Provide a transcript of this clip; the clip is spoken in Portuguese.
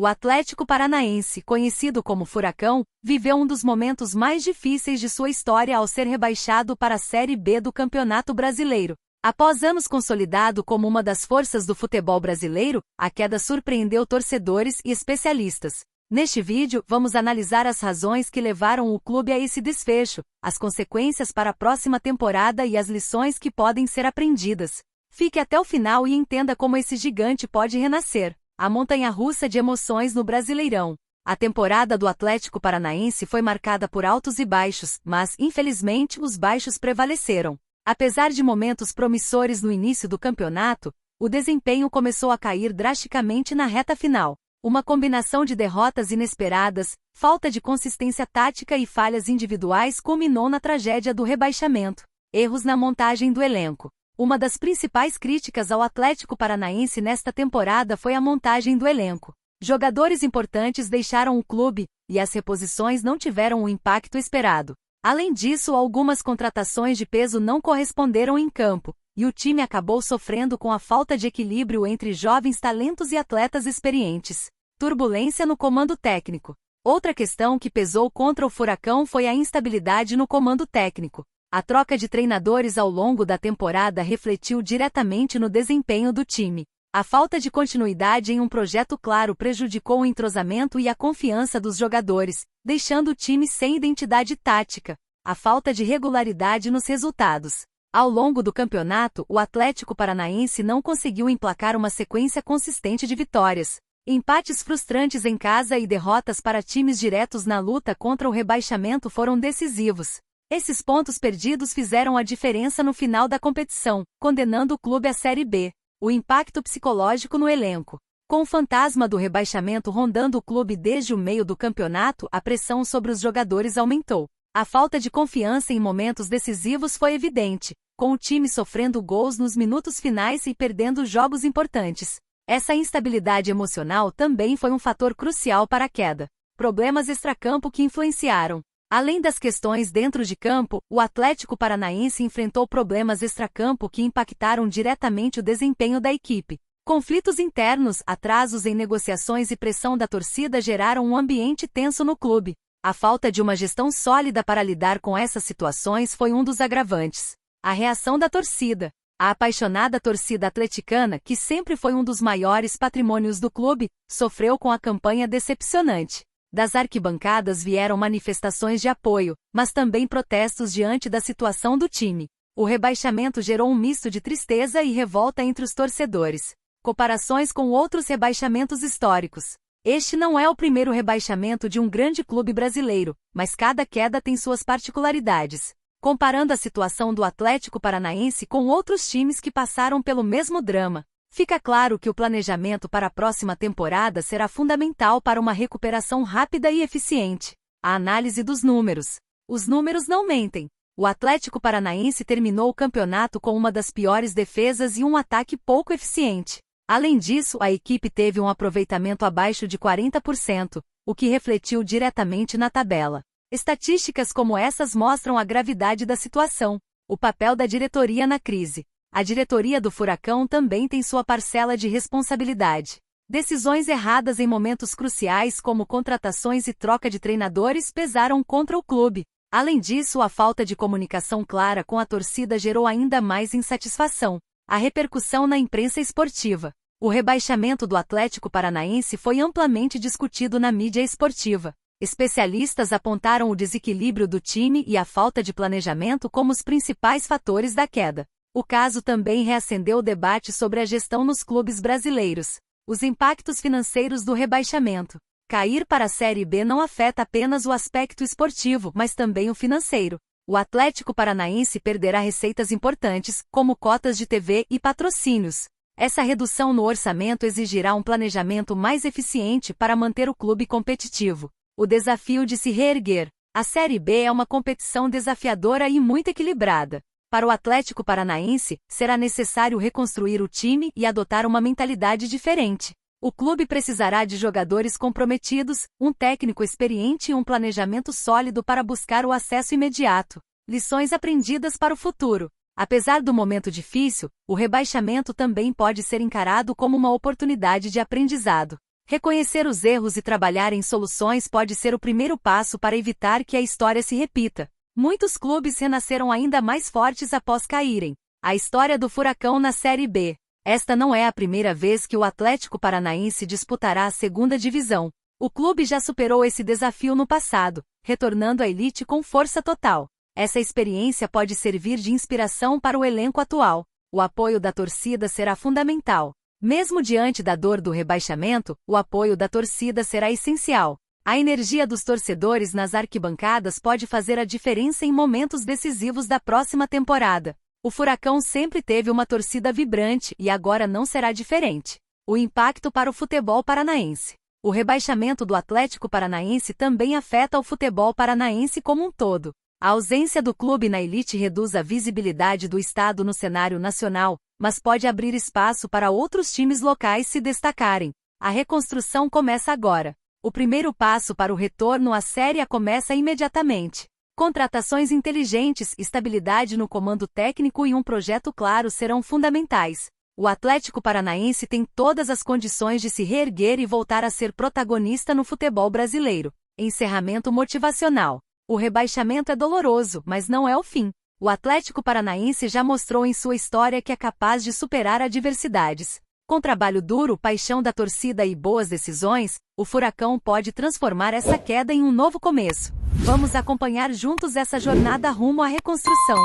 O Atlético Paranaense, conhecido como Furacão, viveu um dos momentos mais difíceis de sua história ao ser rebaixado para a Série B do Campeonato Brasileiro. Após anos consolidado como uma das forças do futebol brasileiro, a queda surpreendeu torcedores e especialistas. Neste vídeo, vamos analisar as razões que levaram o clube a esse desfecho, as consequências para a próxima temporada e as lições que podem ser aprendidas. Fique até o final e entenda como esse gigante pode renascer. A montanha-russa de emoções no Brasileirão. A temporada do Atlético Paranaense foi marcada por altos e baixos, mas, infelizmente, os baixos prevaleceram. Apesar de momentos promissores no início do campeonato, o desempenho começou a cair drasticamente na reta final. Uma combinação de derrotas inesperadas, falta de consistência tática e falhas individuais culminou na tragédia do rebaixamento. Erros na montagem do elenco. Uma das principais críticas ao Atlético Paranaense nesta temporada foi a montagem do elenco. Jogadores importantes deixaram o clube, e as reposições não tiveram o impacto esperado. Além disso, algumas contratações de peso não corresponderam em campo, e o time acabou sofrendo com a falta de equilíbrio entre jovens talentos e atletas experientes. Turbulência no comando técnico. Outra questão que pesou contra o Furacão foi a instabilidade no comando técnico. A troca de treinadores ao longo da temporada refletiu diretamente no desempenho do time. A falta de continuidade em um projeto claro prejudicou o entrosamento e a confiança dos jogadores, deixando o time sem identidade tática. A falta de regularidade nos resultados. Ao longo do campeonato, o Atlético Paranaense não conseguiu emplacar uma sequência consistente de vitórias. Empates frustrantes em casa e derrotas para times diretos na luta contra o rebaixamento foram decisivos. Esses pontos perdidos fizeram a diferença no final da competição, condenando o clube à Série B. O impacto psicológico no elenco. Com o fantasma do rebaixamento rondando o clube desde o meio do campeonato, a pressão sobre os jogadores aumentou. A falta de confiança em momentos decisivos foi evidente, com o time sofrendo gols nos minutos finais e perdendo jogos importantes. Essa instabilidade emocional também foi um fator crucial para a queda. Problemas extracampo que influenciaram. Além das questões dentro de campo, o Atlético Paranaense enfrentou problemas extracampo que impactaram diretamente o desempenho da equipe. Conflitos internos, atrasos em negociações e pressão da torcida geraram um ambiente tenso no clube. A falta de uma gestão sólida para lidar com essas situações foi um dos agravantes. A reação da torcida. A apaixonada torcida atleticana, que sempre foi um dos maiores patrimônios do clube, sofreu com a campanha decepcionante. Das arquibancadas vieram manifestações de apoio, mas também protestos diante da situação do time. O rebaixamento gerou um misto de tristeza e revolta entre os torcedores. Comparações com outros rebaixamentos históricos. Este não é o primeiro rebaixamento de um grande clube brasileiro, mas cada queda tem suas particularidades. Comparando a situação do Atlético Paranaense com outros times que passaram pelo mesmo drama, fica claro que o planejamento para a próxima temporada será fundamental para uma recuperação rápida e eficiente. A análise dos números. Os números não mentem. O Atlético Paranaense terminou o campeonato com uma das piores defesas e um ataque pouco eficiente. Além disso, a equipe teve um aproveitamento abaixo de 40%, o que refletiu diretamente na tabela. Estatísticas como essas mostram a gravidade da situação. O papel da diretoria na crise. A diretoria do Furacão também tem sua parcela de responsabilidade. Decisões erradas em momentos cruciais como contratações e troca de treinadores pesaram contra o clube. Além disso, a falta de comunicação clara com a torcida gerou ainda mais insatisfação. A repercussão na imprensa esportiva. O rebaixamento do Atlético Paranaense foi amplamente discutido na mídia esportiva. Especialistas apontaram o desequilíbrio do time e a falta de planejamento como os principais fatores da queda. O caso também reacendeu o debate sobre a gestão nos clubes brasileiros. Os impactos financeiros do rebaixamento. Cair para a Série B não afeta apenas o aspecto esportivo, mas também o financeiro. O Atlético Paranaense perderá receitas importantes, como cotas de TV e patrocínios. Essa redução no orçamento exigirá um planejamento mais eficiente para manter o clube competitivo. O desafio de se reerguer. A Série B é uma competição desafiadora e muito equilibrada. Para o Atlético Paranaense, será necessário reconstruir o time e adotar uma mentalidade diferente. O clube precisará de jogadores comprometidos, um técnico experiente e um planejamento sólido para buscar o acesso imediato. Lições aprendidas para o futuro. Apesar do momento difícil, o rebaixamento também pode ser encarado como uma oportunidade de aprendizado. Reconhecer os erros e trabalhar em soluções pode ser o primeiro passo para evitar que a história se repita. Muitos clubes renasceram ainda mais fortes após caírem. A história do Furacão na Série B. Esta não é a primeira vez que o Atlético Paranaense disputará a segunda divisão. O clube já superou esse desafio no passado, retornando à elite com força total. Essa experiência pode servir de inspiração para o elenco atual. O apoio da torcida será fundamental. Mesmo diante da dor do rebaixamento, o apoio da torcida será essencial. A energia dos torcedores nas arquibancadas pode fazer a diferença em momentos decisivos da próxima temporada. O Furacão sempre teve uma torcida vibrante e agora não será diferente. O impacto para o futebol paranaense. O rebaixamento do Atlético Paranaense também afeta o futebol paranaense como um todo. A ausência do clube na elite reduz a visibilidade do estado no cenário nacional, mas pode abrir espaço para outros times locais se destacarem. A reconstrução começa agora. O primeiro passo para o retorno à Série A começa imediatamente. Contratações inteligentes, estabilidade no comando técnico e um projeto claro serão fundamentais. O Atlético Paranaense tem todas as condições de se reerguer e voltar a ser protagonista no futebol brasileiro. Encerramento motivacional. O rebaixamento é doloroso, mas não é o fim. O Atlético Paranaense já mostrou em sua história que é capaz de superar adversidades. Com trabalho duro, paixão da torcida e boas decisões, o Furacão pode transformar essa queda em um novo começo. Vamos acompanhar juntos essa jornada rumo à reconstrução.